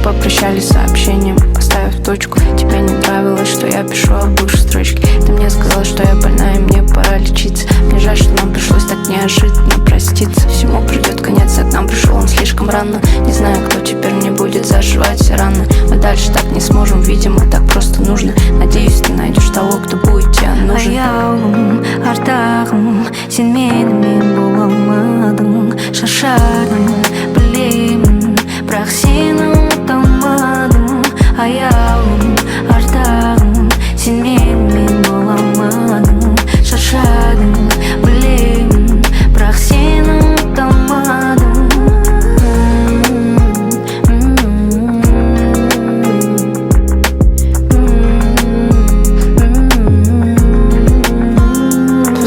попрощались сообщением, поставив точку. Тебе не нравилось, что я пишу о бывшей строчке. Ты мне сказал, что я больна и мне пора лечиться. Мне жаль, что нам пришлось так неожиданно проститься. Всему придет конец, а к нам пришел он слишком рано. Не знаю, кто теперь мне будет зашивать все раны. Мы дальше так не сможем, видимо, так просто нужно. Надеюсь, ты найдешь того, кто будет тебе нужен. Аяулым, артағым, сен менімен бола алмадың. Шаршадым, білемін, бірақ сені ұмыта алмадым. Аяулым, артағым, сен менімен бола алмадың. Шаршадым, білемін, бірақ сені ұмыта алмадым.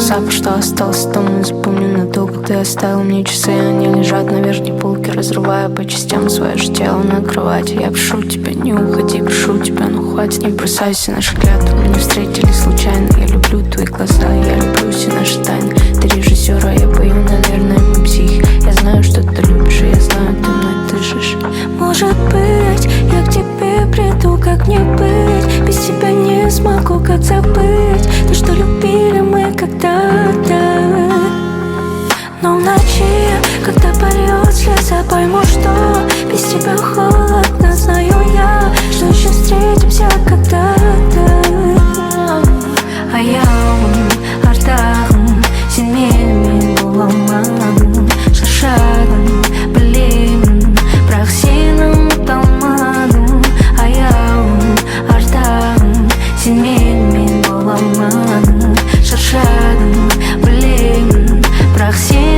Запах, что остался дома, запомню надолго. Ты оставил мне часы, они лежат на верхней полке, разрывая по частям свое же тело на кровати. Я прошу тебя, не уходи, прошу тебя, ну хватит. Не бросайся, наши клятвы мы не встретились случайно. Я люблю твои глаза, я люблю все наши тайны. Ты режиссер, а я пою, наверное, мы психи. Я знаю, что ты любишь, и я знаю, ты мной дышишь. Может быть, я к тебе приду, как не быть. Без тебя не смогу, как забыть то, что любили мы когда-то. Но в ночи, когда польет слеза, пойму, что без тебя холодно. Знаю я, что еще встретимся когда-то. Аяулым, артағым, сен менімен бола алмадың. Шаршадым, білемін, бірақ сені ұмыта алмадым. Аяулым, артағым, сен менімен бола алмадың. Шаршадым, білемін, бірақ сені